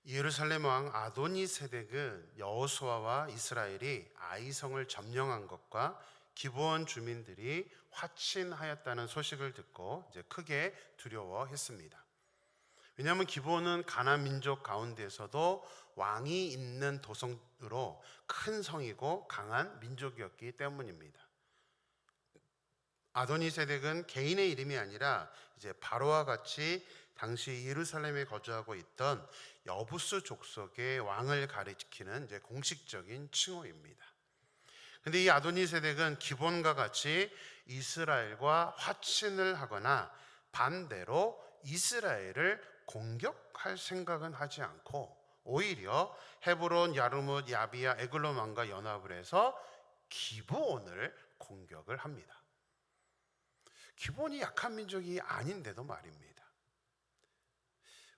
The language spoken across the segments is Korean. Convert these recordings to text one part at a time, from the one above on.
예루살렘 왕 아도니세덱은 여호수아와 이스라엘이 아이성을 점령한 것과 기브온 주민들이 화친하였다는 소식을 듣고 이제 크게 두려워했습니다. 왜냐하면 기브온은 가나안 민족 가운데서도 왕이 있는 도성으로 큰 성이고 강한 민족이었기 때문입니다. 아도니세덱은 개인의 이름이 아니라 이제 바로와 같이 당시 예루살렘에 거주하고 있던 여부스 족속의 왕을 가리키는 이제 공식적인 칭호입니다. 근데 이 아도니세덱은 기본과 같이 이스라엘과 화친을 하거나 반대로 이스라엘을 공격할 생각은 하지 않고 오히려 헤브론, 야르뭇, 야비야, 에글론왕과 연합을 해서 기브온을 공격을 합니다. 기본이 약한 민족이 아닌데도 말입니다.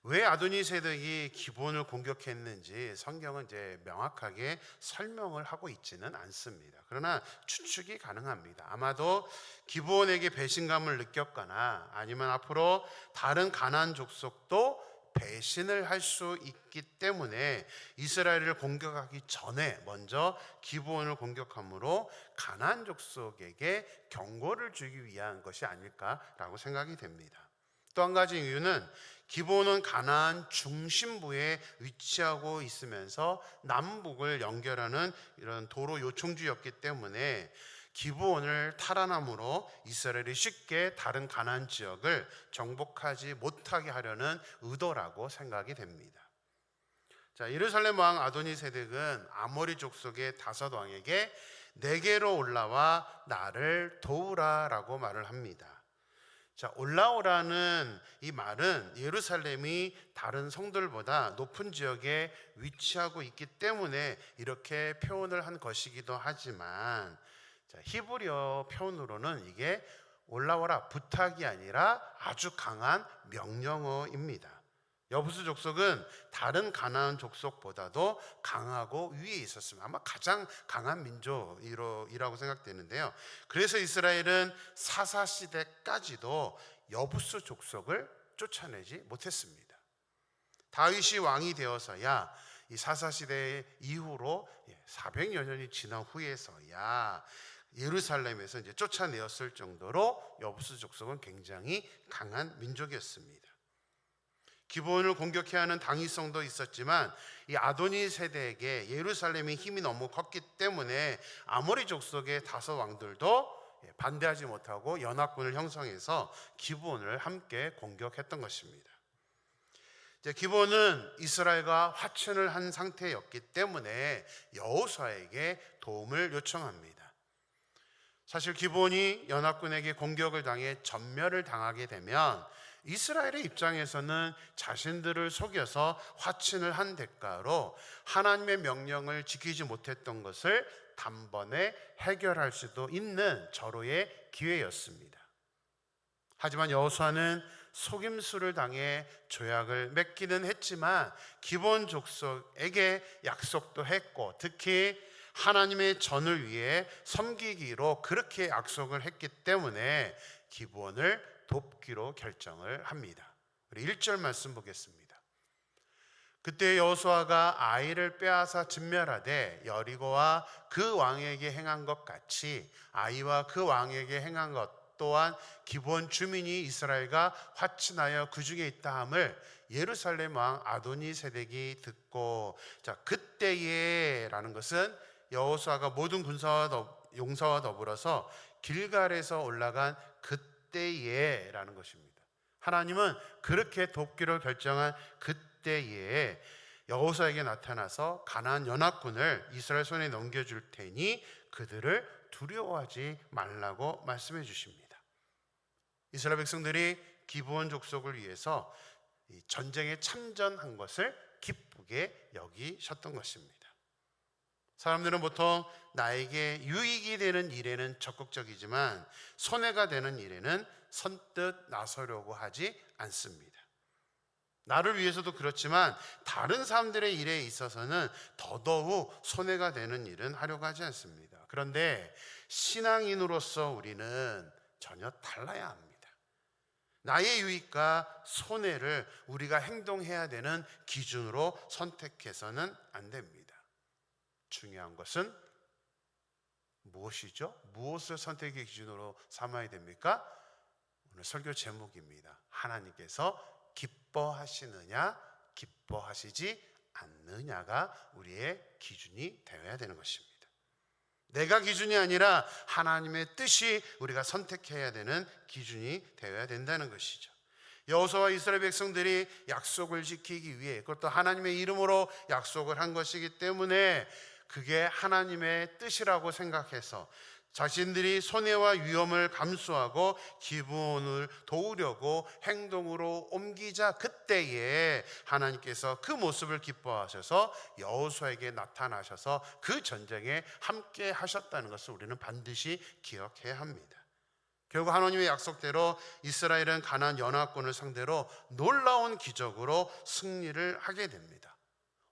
왜 아도니세덱이 기본을 공격했는지 성경은 이제 명확하게 설명을 하고 있지는 않습니다. 그러나 추측이 가능합니다. 아마도 기브온에게 배신감을 느꼈거나 아니면 앞으로 다른 가나안 족속도 배신을 할 수 있기 때문에 이스라엘을 공격하기 전에 먼저 기브온을 공격함으로 가나안 족속에게 경고를 주기 위한 것이 아닐까라고 생각이 됩니다. 또 한 가지 이유는 기브온은 가나안 중심부에 위치하고 있으면서 남북을 연결하는 이런 도로 요충지였기 때문에 기브온을 탈환함으로 이스라엘이 쉽게 다른 가나안 지역을 정복하지 못하게 하려는 의도라고 생각이 됩니다. 자, 예루살렘 왕 아도니세덱은 아모리 족속의 다섯 왕에게 내게로 올라와 나를 도우라라고 말을 합니다. 자, 올라오라는 이 말은 예루살렘이 다른 성들보다 높은 지역에 위치하고 있기 때문에 이렇게 표현을 한 것이기도 하지만, 자, 히브리어 표현으로는 이게 올라오라 부탁이 아니라 아주 강한 명령어입니다. 여부스 족속은 다른 가나안 족속보다도 강하고 위에 있었습니다. 아마 가장 강한 민족이라고 생각되는데요. 그래서 이스라엘은 사사시대까지도 여부스 족속을 쫓아내지 못했습니다. 다윗이 왕이 되어서야 이 사사시대 이후로 400여 년이 지난 후에서야 예루살렘에서 이제 쫓아내었을 정도로 여부스 족속은 굉장히 강한 민족이었습니다. 기브온을 공격해야 하는 당위성도 있었지만 이 아도니세덱에게 예루살렘의 힘이 너무 컸기 때문에 아모리 족속의 다섯 왕들도 반대하지 못하고 연합군을 형성해서 기브온을 함께 공격했던 것입니다. 기브온은 이스라엘과 화친을 한 상태였기 때문에 여호수아에게 도움을 요청합니다. 사실 기브온이 연합군에게 공격을 당해 전멸을 당하게 되면 이스라엘의 입장에서는 자신들을 속여서 화친을 한 대가로 하나님의 명령을 지키지 못했던 것을 단번에 해결할 수도 있는 절호의 기회였습니다. 하지만 여호수아는 속임수를 당해 조약을 맺기는 했지만 기브온 족속에게 약속도 했고 특히 하나님의 전을 위해 섬기기로 그렇게 약속을 했기 때문에 기브온을 돕기로 결정을 합니다. 우리 1절 말씀 보겠습니다. 그때 여호수아가 아이를 빼앗아 진멸하되 여리고와 그 왕에게 행한 것 같이 아이와 그 왕에게 행한 것 또한 기브온 주민이 이스라엘과 화친하여 그 중에 있다 함을 예루살렘 왕 아도니세덱이 듣고, 자, 그때에라는 것은 여호수아가 모든 군사와 용사와 더불어서 길갈에서 올라간 그때에라는 것입니다. 하나님은 그렇게 돕기로 결정한 그때에 여호수아에게 나타나서 가나안 연합군을 이스라엘 손에 넘겨줄 테니 그들을 두려워하지 말라고 말씀해 주십니다. 이스라엘 백성들이 기브온 족속을 위해서 전쟁에 참전한 것을 기쁘게 여기셨던 것입니다. 사람들은 보통 나에게 유익이 되는 일에는 적극적이지만 손해가 되는 일에는 선뜻 나서려고 하지 않습니다. 나를 위해서도 그렇지만 다른 사람들의 일에 있어서는 더더욱 손해가 되는 일은 하려고 하지 않습니다. 그런데 신앙인으로서 우리는 전혀 달라야 합니다. 나의 유익과 손해를 우리가 행동해야 되는 기준으로 선택해서는 안 됩니다. 중요한 것은 무엇이죠? 무엇을 선택의 기준으로 삼아야 됩니까? 오늘 설교 제목입니다. 하나님께서 기뻐하시느냐, 기뻐하시지 않느냐가 우리의 기준이 되어야 되는 것입니다. 내가 기준이 아니라 하나님의 뜻이 우리가 선택해야 되는 기준이 되어야 된다는 것이죠. 여호수아와 이스라엘 백성들이 약속을 지키기 위해, 그것도 하나님의 이름으로 약속을 한 것이기 때문에 그게 하나님의 뜻이라고 생각해서 자신들이 손해와 위험을 감수하고 기분을 도우려고 행동으로 옮기자, 그때에 하나님께서 그 모습을 기뻐하셔서 여호수아에게 나타나셔서 그 전쟁에 함께 하셨다는 것을 우리는 반드시 기억해야 합니다. 결국 하나님의 약속대로 이스라엘은 가나안 연합군을 상대로 놀라운 기적으로 승리를 하게 됩니다.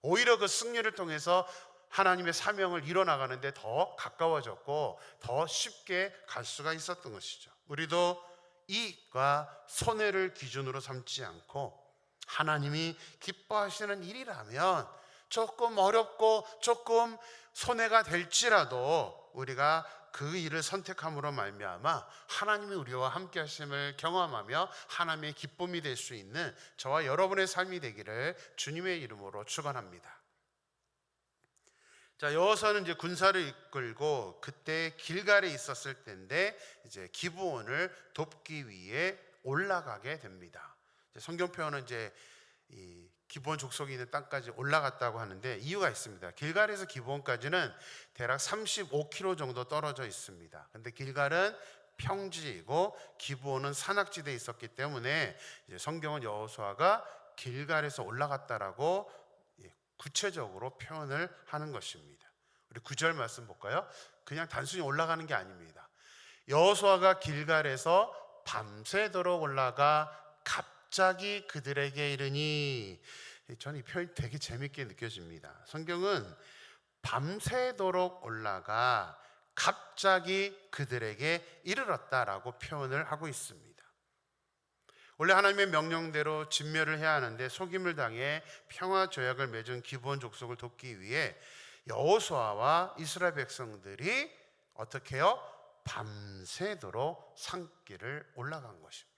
오히려 그 승리를 통해서 하나님의 사명을 이뤄나가는데 더 가까워졌고 더 쉽게 갈 수가 있었던 것이죠. 우리도 이익과 손해를 기준으로 삼지 않고 하나님이 기뻐하시는 일이라면 조금 어렵고 조금 손해가 될지라도 우리가 그 일을 선택함으로 말미암아 하나님이 우리와 함께 하심을 경험하며 하나님의 기쁨이 될 수 있는 저와 여러분의 삶이 되기를 주님의 이름으로 축원합니다. 자, 여호수아는 이제 군사를 이끌고 그때 길갈에 있었을 때인데 이제 기브온을 돕기 위해 올라가게 됩니다. 성경 표현은 이제 이 기브온 족속이 있는 땅까지 올라갔다고 하는데 이유가 있습니다. 길갈에서 기브온까지는 대략 35km 정도 떨어져 있습니다. 근데 길갈은 평지이고 기브온은 산악지대에 있었기 때문에 이제 성경은 여호수아가 길갈에서 올라갔다라고 구체적으로 표현을 하는 것입니다. 우리 9절 말씀 볼까요? 그냥 단순히 올라가는 게 아닙니다. 여호수아가 길갈에서 밤새도록 올라가 갑자기 그들에게 이르니, 저는 이 표현이 되게 재밌게 느껴집니다. 성경은 밤새도록 올라가 갑자기 그들에게 이르렀다라고 표현을 하고 있습니다. 원래 하나님의 명령대로 진멸을 해야 하는데 속임을 당해 평화 조약을 맺은 기브온 족속을 돕기 위해 여호수아와 이스라엘 백성들이 어떻게 해요? 밤새도록 산길을 올라간 것입니다.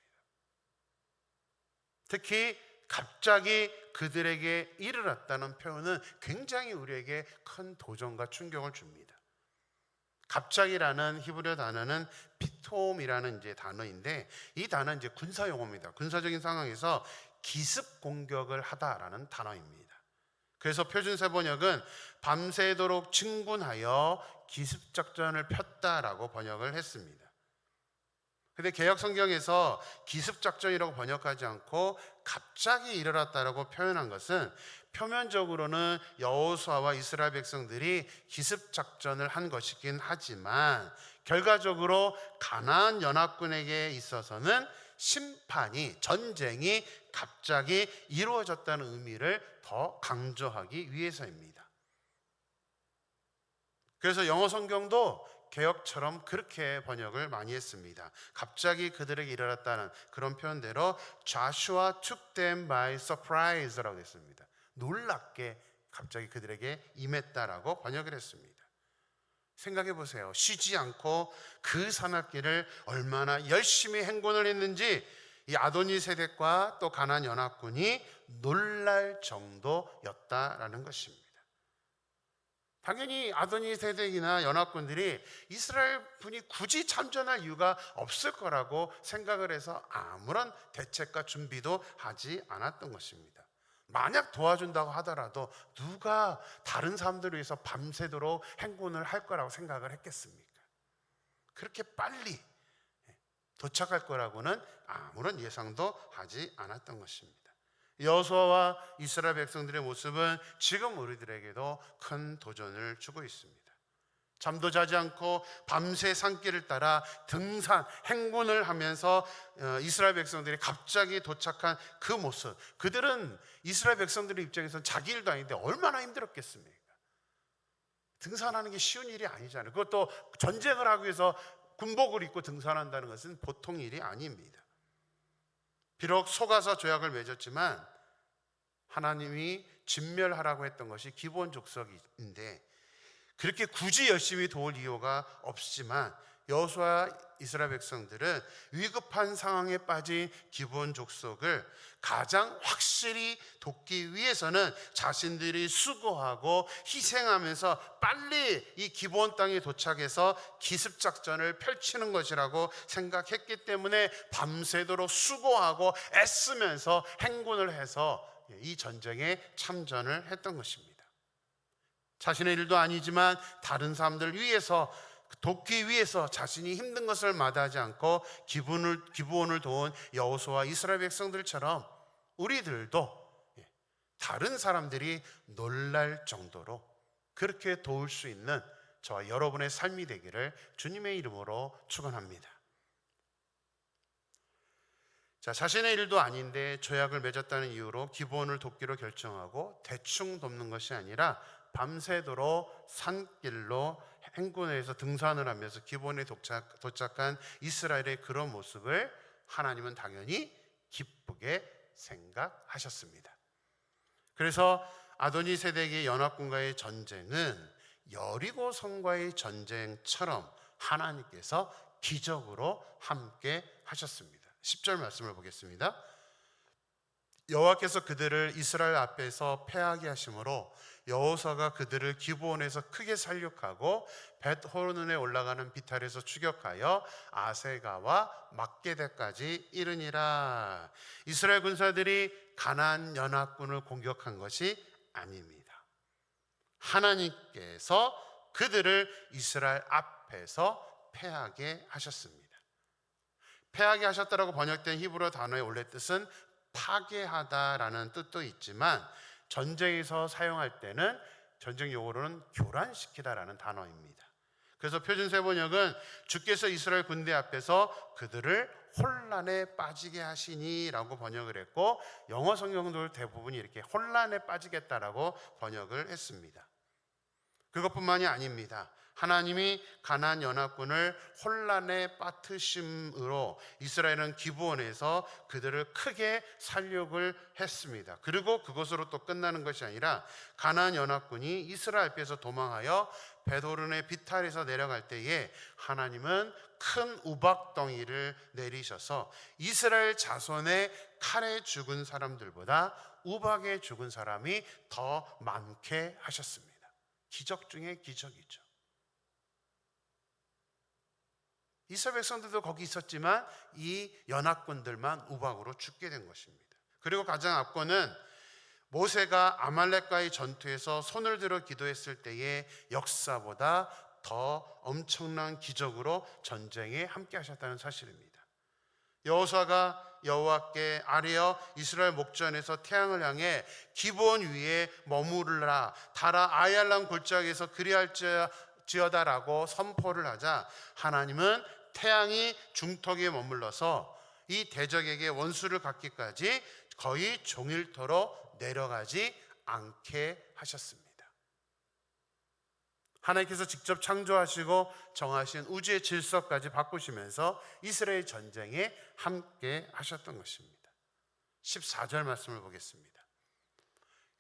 특히 갑자기 그들에게 이르렀다는 표현은 굉장히 우리에게 큰 도전과 충격을 줍니다. 갑자기라는 히브리어 단어는 피톰이라는 이제 단어인데 이 단어는 이제 군사 용어입니다. 군사적인 상황에서 기습 공격을 하다라는 단어입니다. 그래서 표준세 번역은 밤새도록 진군하여 기습 작전을 폈다라고 번역을 했습니다. 근데 개역 성경에서 기습 작전이라고 번역하지 않고 갑자기 일어났다라고 표현한 것은 표면적으로는 여호수아와 이스라엘 백성들이 기습 작전을 한 것이긴 하지만 결과적으로 가나안 연합군에게 있어서는 심판이, 전쟁이 갑자기 이루어졌다는 의미를 더 강조하기 위해서입니다. 그래서 영어 성경도 개역처럼 그렇게 번역을 많이 했습니다. 갑자기 그들에게 일어났다는 그런 표현대로 Joshua took them by surprise라고 했습니다. 놀랍게 갑자기 그들에게 임했다라고 번역을 했습니다. 생각해 보세요. 쉬지 않고 그 산악길을 얼마나 열심히 행군을 했는지 이 아도니세덱과 또 가나안 연합군이 놀랄 정도였다라는 것입니다. 당연히 아도니세덱이나 연합군들이 이스라엘 군이 굳이 참전할 이유가 없을 거라고 생각을 해서 아무런 대책과 준비도 하지 않았던 것입니다. 만약 도와준다고 하더라도 누가 다른 사람들을 위해서 밤새도록 행군을 할 거라고 생각을 했겠습니까? 그렇게 빨리 도착할 거라고는 아무런 예상도 하지 않았던 것입니다. 여호수아와 이스라엘 백성들의 모습은 지금 우리들에게도 큰 도전을 주고 있습니다. 잠도 자지 않고 밤새 산길을 따라 등산, 행군을 하면서 이스라엘 백성들이 갑자기 도착한 그 모습, 그들은 이스라엘 백성들의 입장에서는 자기 일도 아닌데 얼마나 힘들었겠습니까? 등산하는 게 쉬운 일이 아니잖아요. 그것도 전쟁을 하기 위해서 군복을 입고 등산한다는 것은 보통 일이 아닙니다. 비록 속아서 조약을 맺었지만 하나님이 진멸하라고 했던 것이 기본 족속인데 그렇게 굳이 열심히 도울 이유가 없지만 여호수아 이스라엘 백성들은 위급한 상황에 빠진 기본 족속을 가장 확실히 돕기 위해서는 자신들이 수고하고 희생하면서 빨리 이 기본 땅에 도착해서 기습작전을 펼치는 것이라고 생각했기 때문에 밤새도록 수고하고 애쓰면서 행군을 해서 이 전쟁에 참전을 했던 것입니다. 자신의 일도 아니지만 다른 사람들 위해서 돕기 위해서 자신이 힘든 것을 마다하지 않고 기브온을 도운 여호수아 이스라엘 백성들처럼 우리들도 다른 사람들이 놀랄 정도로 그렇게 도울 수 있는 저와 여러분의 삶이 되기를 주님의 이름으로 축원합니다. 자, 자신의 일도 아닌데 조약을 맺었다는 이유로 기브온을 돕기로 결정하고 대충 돕는 것이 아니라 밤새도록 산길로 행군해서 등산을 하면서 기브온에 도착한 이스라엘의 그런 모습을 하나님은 당연히 기쁘게 생각하셨습니다. 그래서 아도니세덱의 연합군과의 전쟁은 여리고 성과의 전쟁처럼 하나님께서 기적으로 함께 하셨습니다. 10절 말씀을 보겠습니다. 여호와께서 그들을 이스라엘 앞에서 패하게 하심으로 여호수아가 그들을 기브온에서 크게 살육하고 벳호른에 올라가는 비탈에서 추격하여 아세가와 막게대까지 이르니라. 이스라엘 군사들이 가나안 연합군을 공격한 것이 아닙니다. 하나님께서 그들을 이스라엘 앞에서 패하게 하셨습니다. 패하게 하셨다라고 번역된 히브리어 단어의 원래 뜻은 파괴하다라는 뜻도 있지만 전쟁에서 사용할 때는 전쟁 용어로는 교란시키다라는 단어입니다. 그래서 표준세 번역은 주께서 이스라엘 군대 앞에서 그들을 혼란에 빠지게 하시니라고 번역을 했고 영어 성경들 대부분이 이렇게 혼란에 빠지겠다라고 번역을 했습니다. 그것뿐만이 아닙니다. 하나님이 가나안 연합군을 혼란에 빠뜨심으로 이스라엘은 기브온에서 그들을 크게 살육을 했습니다. 그리고 그것으로 또 끝나는 것이 아니라 가나안 연합군이 이스라엘 앞에서 도망하여 벳호른의 비탈에서 내려갈 때에 하나님은 큰 우박덩이를 내리셔서 이스라엘 자손의 칼에 죽은 사람들보다 우박에 죽은 사람이 더 많게 하셨습니다. 기적 중에 기적이죠. 이스라엘 백성들도 거기 있었지만 이 연합군들만 우박으로 죽게 된 것입니다. 그리고 가장 앞권은 모세가 아말렉과의 전투에서 손을 들어 기도했을 때의 역사보다 더 엄청난 기적으로 전쟁에 함께 하셨다는 사실입니다. 여호수아가 여호와께 아뢰어 이스라엘 목전에서 태양을 향해 기브온 위에 머무르라 달아 아얄람 골짜기에서 그리할지어다라고 선포를 하자 하나님은 태양이 중턱에 머물러서 이 대적에게 원수를 갖기까지 거의 종일토록 내려가지 않게 하셨습니다. 하나님께서 직접 창조하시고 정하신 우주의 질서까지 바꾸시면서 이스라엘 전쟁에 함께 하셨던 것입니다. 14절 말씀을 보겠습니다.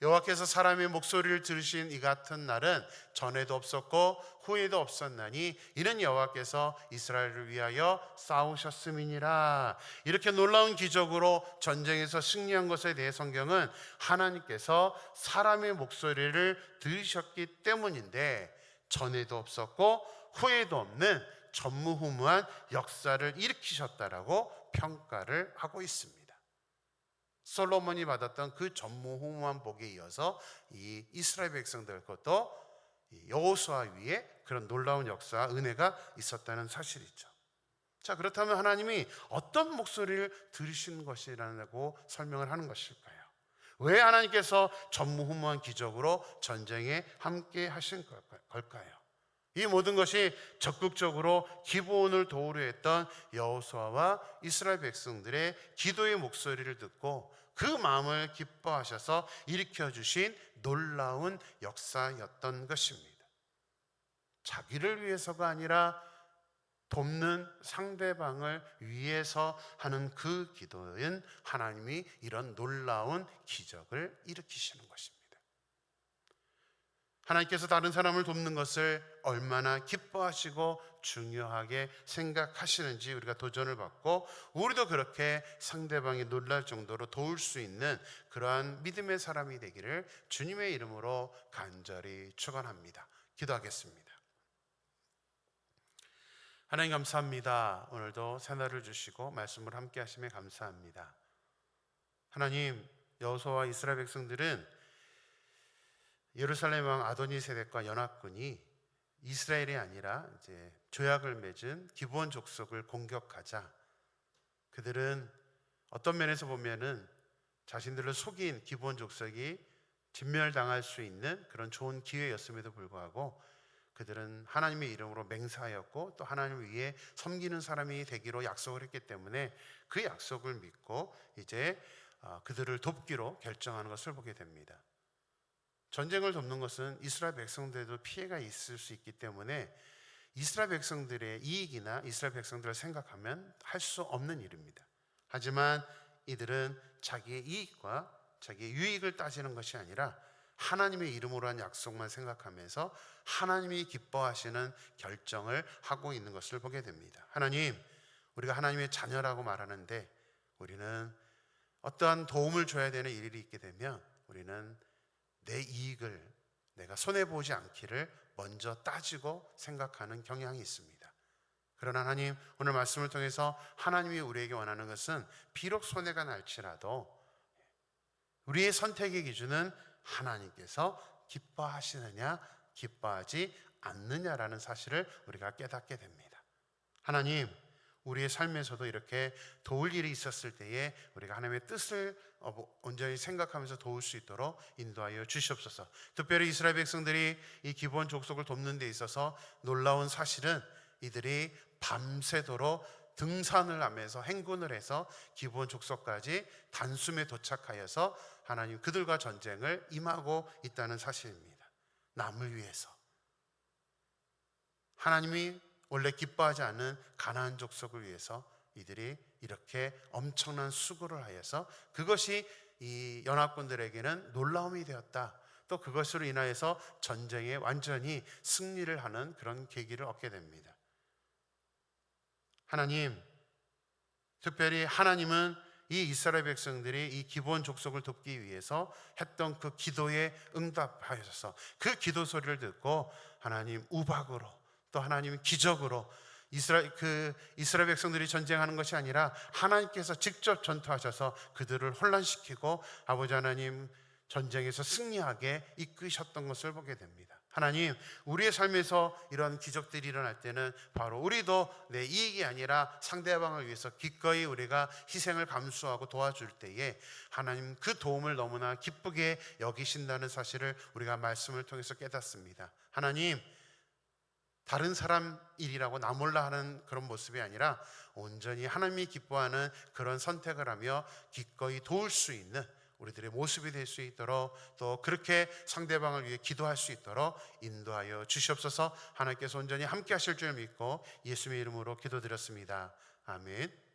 여호와께서 사람의 목소리를 들으신 이 같은 날은 전에도 없었고 후에도 없었나니 이는 여호와께서 이스라엘을 위하여 싸우셨음이니라. 이렇게 놀라운 기적으로 전쟁에서 승리한 것에 대해 성경은 하나님께서 사람의 목소리를 들으셨기 때문인데 전에도 없었고 후에도 없는 전무후무한 역사를 일으키셨다라고 평가를 하고 있습니다. 솔로몬이 받았던 그 전무후무한 복에 이어서 이 이스라엘 백성들 것도 여호수아 위에 그런 놀라운 역사, 은혜가 있었다는 사실이죠. 자, 그렇다면 하나님이 어떤 목소리를 들으신 것이라고 설명을 하는 것일까요? 왜 하나님께서 전무후무한 기적으로 전쟁에 함께 하신 걸까요? 이 모든 것이 적극적으로 기브온을 도우려 했던 여호수아와 이스라엘 백성들의 기도의 목소리를 듣고 그 마음을 기뻐하셔서 일으켜 주신 놀라운 역사였던 것입니다. 자기를 위해서가 아니라 돕는 상대방을 위해서 하는 그 기도는 하나님이 이런 놀라운 기적을 일으키시는 것입니다. 하나님께서 다른 사람을 돕는 것을 얼마나 기뻐하시고 중요하게 생각하시는지 우리가 도전을 받고, 우리도 그렇게 상대방이 놀랄 정도로 도울 수 있는 그러한 믿음의 사람이 되기를 주님의 이름으로 간절히 축원합니다. 기도하겠습니다. 하나님 감사합니다. 오늘도 새날을 주시고 말씀을 함께 하심에 감사합니다. 하나님, 여호수아와 이스라엘 백성들은 예루살렘 왕 아도니세덱과 연합군이 이스라엘이 아니라 이제 조약을 맺은 기브온 족속을 공격하자, 그들은 어떤 면에서 보면은 자신들을 속인 기브온 족속이 진멸당할 수 있는 그런 좋은 기회였음에도 불구하고 그들은 하나님의 이름으로 맹세하였고 또 하나님을 위해 섬기는 사람이 되기로 약속을 했기 때문에 그 약속을 믿고 이제 그들을 돕기로 결정하는 것을 보게 됩니다. 전쟁을 돕는 것은 이스라엘 백성들에도 피해가 있을 수 있기 때문에 이스라엘 백성들의 이익이나 이스라엘 백성들을 생각하면 할 수 없는 일입니다. 하지만 이들은 자기의 이익과 자기의 유익을 따지는 것이 아니라 하나님의 이름으로 한 약속만 생각하면서 하나님이 기뻐하시는 결정을 하고 있는 것을 보게 됩니다. 하나님, 우리가 하나님의 자녀라고 말하는데 우리는 어떠한 도움을 줘야 되는 일이 있게 되면 우리는 내 이익을 내가 손해보지 않기를 먼저 따지고 생각하는 경향이 있습니다. 그러나 하나님, 오늘 말씀을 통해서 하나님이 우리에게 원하는 것은 비록 손해가 날지라도 우리의 선택의 기준은 하나님께서 기뻐하시느냐 기뻐하지 않느냐라는 사실을 우리가 깨닫게 됩니다. 하나님, 우리의 삶에서도 이렇게 도울 일이 있었을 때에 우리가 하나님의 뜻을 온전히 생각하면서 도울 수 있도록 인도하여 주시옵소서. 특별히 이스라엘 백성들이 이 기브온 족속을 돕는 데 있어서 놀라운 사실은 이들이 밤새도록 등산을 하면서 행군을 해서 기브온 족속까지 단숨에 도착하여서 하나님 그들과 전쟁을 임하고 있다는 사실입니다. 남을 위해서 하나님이 원래 기뻐하지 않는 가나안 족속을 위해서 이들이 이렇게 엄청난 수고를 하여서 그것이 이 연합군들에게는 놀라움이 되었다. 또 그것으로 인하여서 전쟁에 완전히 승리를 하는 그런 계기를 얻게 됩니다. 하나님, 특별히 하나님은 이 이스라엘 백성들이 이 기브온 족속을 돕기 위해서 했던 그 기도에 응답하셔서 그 기도 소리를 듣고 하나님 우박으로 또 하나님 기적으로 이스라엘 백성들이 전쟁하는 것이 아니라 하나님께서 직접 전투하셔서 그들을 혼란시키고 아버지 하나님 전쟁에서 승리하게 이끄셨던 것을 보게 됩니다. 하나님, 우리의 삶에서 이런 기적들이 일어날 때는 바로 우리도 내 이익이 아니라 상대방을 위해서 기꺼이 우리가 희생을 감수하고 도와줄 때에 하나님 그 도움을 너무나 기쁘게 여기신다는 사실을 우리가 말씀을 통해서 깨닫습니다. 하나님, 다른 사람 일이라고 나 몰라 하는 그런 모습이 아니라 온전히 하나님이 기뻐하는 그런 선택을 하며 기꺼이 도울 수 있는 우리들의 모습이 될 수 있도록 또 그렇게 상대방을 위해 기도할 수 있도록 인도하여 주시옵소서. 하나님께서 온전히 함께 하실 줄 믿고 예수님의 이름으로 기도드렸습니다. 아멘.